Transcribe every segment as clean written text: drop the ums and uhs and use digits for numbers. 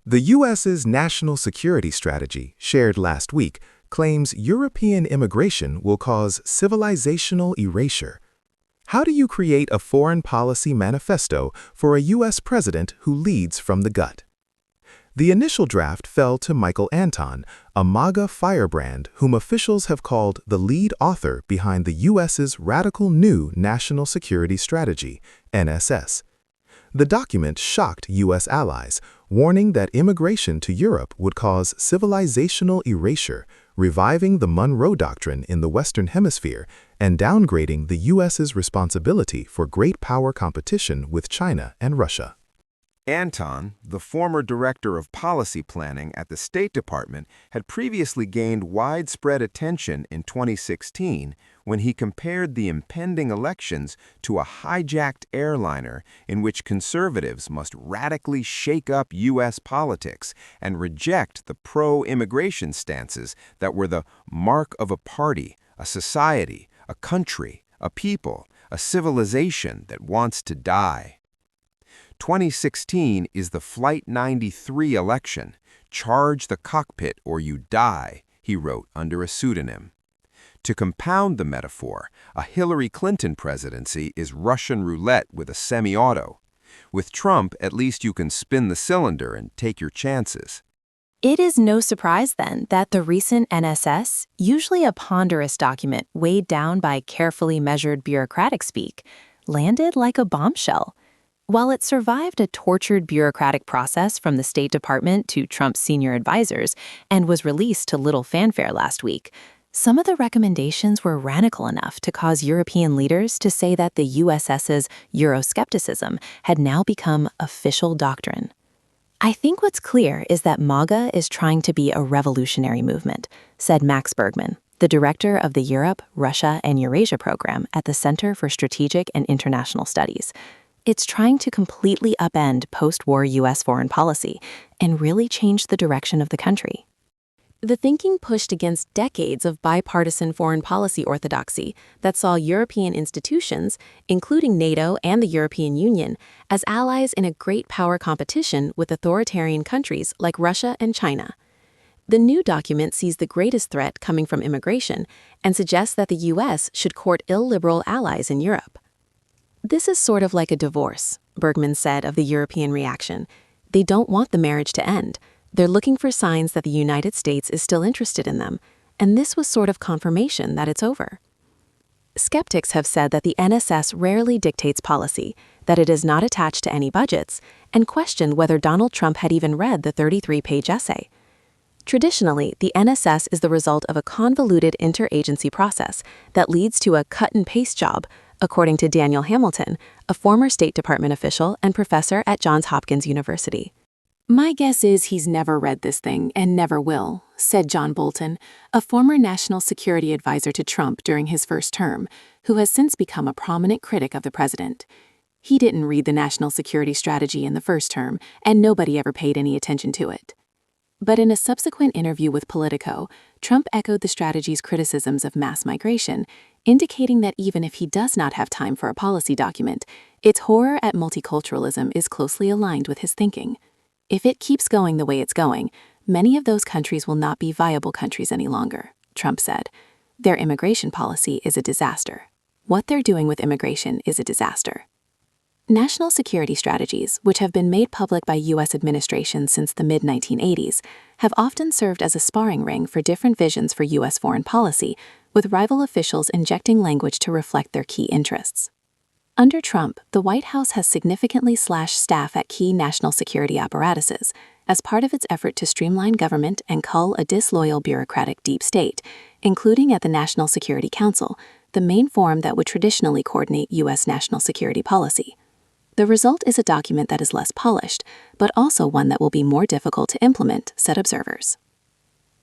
The U.S.'s national security strategy, shared last week, claims European immigration will cause civilizational erasure. How do you create a foreign policy manifesto for a U.S. president who leads from the gut? The initial draft fell to Michael Anton, a Maga firebrand whom officials have called the lead author behind the U.S.'s radical new National Security Strategy, NSS. The document shocked U.S. allies, warning that immigration to Europe would cause civilizational erasure, reviving the Monroe doctrine in the Western Hemisphere and downgrading the U.S.'s responsibility for great power competition with China and Russia. Anton, the former director of policy planning at the State Department, had previously gained widespread attention in 2016 when he compared the impending elections to a hijacked airliner in which conservatives must radically shake up U.S. politics and reject the pro-immigration stances that were the mark of a party, a society, a country, a people, a civilization that wants to die. 2016 is the Flight 93 election. Charge the cockpit or you die, he wrote under a pseudonym. To compound the metaphor, a Hillary Clinton presidency is Russian roulette with a semi-auto. With Trump, at least you can spin the cylinder and take your chances. It is no surprise, then, that the recent NSS, usually a ponderous document weighed down by carefully measured bureaucratic speak, landed like a bombshell. While it survived a tortured bureaucratic process from the State Department to Trump's senior advisors and was released to little fanfare last week, some of the recommendations were radical enough to cause European leaders to say that the USS's Euroscepticism had now become official doctrine. I think what's clear is that Maga is trying to be a revolutionary movement, said Max Bergman, the director of the Europe, Russia, and Eurasia program at the Center for Strategic and International Studies. It's trying to completely upend post-war U.S. foreign policy and really change the direction of the country. The thinking pushed against decades of bipartisan foreign policy orthodoxy that saw European institutions, including NATO and the European Union, as allies in a great power competition with authoritarian countries like Russia and China. The new document sees the greatest threat coming from immigration and suggests that the U.S. should court illiberal allies in Europe. This is sort of like a divorce, Bergman said of the European reaction. They don't want the marriage to end. They're looking for signs that the United States is still interested in them, and this was sort of confirmation that it's over. Skeptics have said that the NSS rarely dictates policy, that it is not attached to any budgets, and questioned whether Donald Trump had even read the 33-page essay. Traditionally, the NSS is the result of a convoluted interagency process that leads to a cut-and-paste job, according to Daniel Hamilton, a former State Department official and professor at Johns Hopkins University. "My guess is he's never read this thing and never will," said John Bolton, a former national security advisor to Trump during his first term, who has since become a prominent critic of the president. He didn't read the national security strategy in the first term, and nobody ever paid any attention to it. But in a subsequent interview with Politico, Trump echoed the strategy's criticisms of mass migration, indicating that even if he does not have time for a policy document, its horror at multiculturalism is closely aligned with his thinking. If it keeps going the way it's going, many of those countries will not be viable countries any longer, Trump said. Their immigration policy is a disaster. What they're doing with immigration is a disaster. National security strategies, which have been made public by U.S. administrations since the mid-1980s, have often served as a sparring ring for different visions for U.S. foreign policy, with rival officials injecting language to reflect their key interests. Under Trump, the White House has significantly slashed staff at key national security apparatuses as part of its effort to streamline government and cull a disloyal bureaucratic deep state, including at the National Security Council, the main forum that would traditionally coordinate U.S. national security policy. The result is a document that is less polished, but also one that will be more difficult to implement, said observers.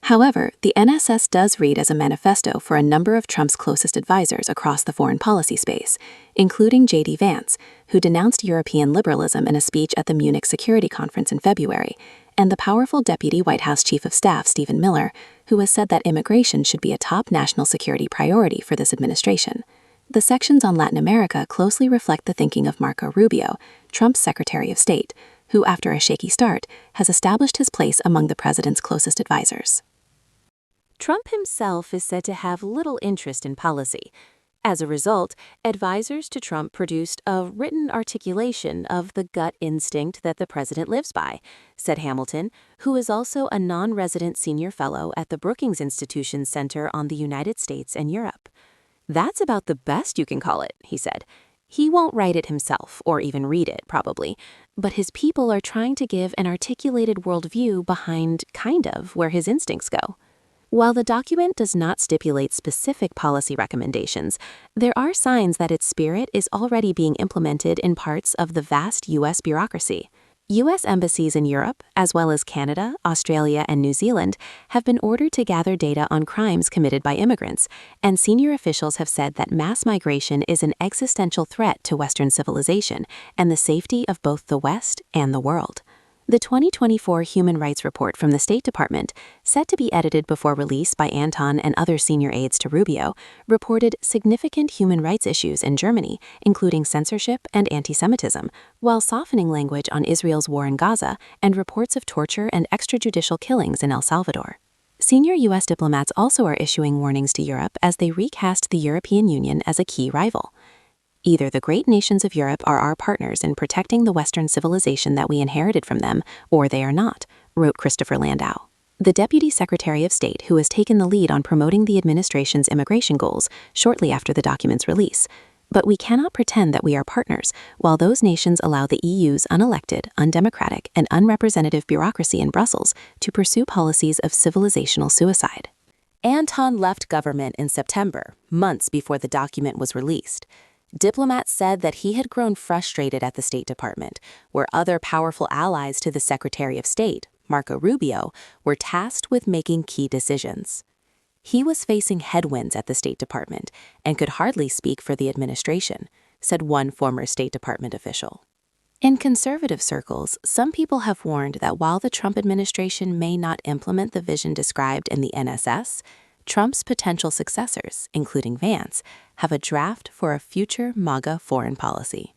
However, the NSS does read as a manifesto for a number of Trump's closest advisors across the foreign policy space, including J.D. Vance, who denounced European liberalism in a speech at the Munich Security Conference in February, and the powerful Deputy White House Chief of Staff Stephen Miller, who has said that immigration should be a top national security priority for this administration. The sections on Latin America closely reflect the thinking of Marco Rubio, Trump's Secretary of State, who, after a shaky start, has established his place among the president's closest advisors. Trump himself is said to have little interest in policy. As a result, advisors to Trump produced a written articulation of the gut instinct that the president lives by, said Hamilton, who is also a non-resident senior fellow at the Brookings Institution's Center on the United States and Europe. That's about the best you can call it, he said. He won't write it himself, or even read it, probably, but his people are trying to give an articulated worldview behind, kind of, where his instincts go. While the document does not stipulate specific policy recommendations, there are signs that its spirit is already being implemented in parts of the vast U.S. bureaucracy. U.S. embassies in Europe, as well as Canada, Australia, and New Zealand, have been ordered to gather data on crimes committed by immigrants, and senior officials have said that mass migration is an existential threat to Western civilization and the safety of both the West and the world. The 2024 Human Rights Report from the State Department, set to be edited before release by Anton and other senior aides to Rubio, reported significant human rights issues in Germany, including censorship and anti-Semitism, while softening language on Israel's war in Gaza and reports of torture and extrajudicial killings in El Salvador. Senior U.S. diplomats also are issuing warnings to Europe as they recast the European Union as a key rival. Either the great nations of Europe are our partners in protecting the Western civilization that we inherited from them, or they are not, wrote Christopher Landau, the Deputy Secretary of State who has taken the lead on promoting the administration's immigration goals shortly after the document's release. But we cannot pretend that we are partners while those nations allow the EU's unelected, undemocratic, and unrepresentative bureaucracy in Brussels to pursue policies of civilizational suicide. Anton left government in September, months before the document was released. Diplomats said that he had grown frustrated at the State Department, where other powerful allies to the Secretary of State, Marco Rubio, were tasked with making key decisions. He was facing headwinds at the State Department and could hardly speak for the administration, said one former State Department official. In conservative circles, some people have warned that while the Trump administration may not implement the vision described in the NSS, Trump's potential successors, including Vance, have a draft for a future Maga foreign policy.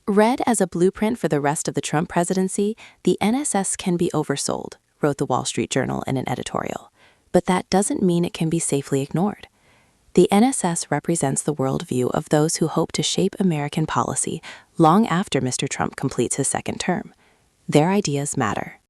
Read as a blueprint for the rest of the Trump presidency, the NSS can be oversold, wrote the Wall Street Journal in an editorial. But that doesn't mean it can be safely ignored. The NSS represents the worldview of those who hope to shape American policy long after Mr. Trump completes his second term. Their ideas matter.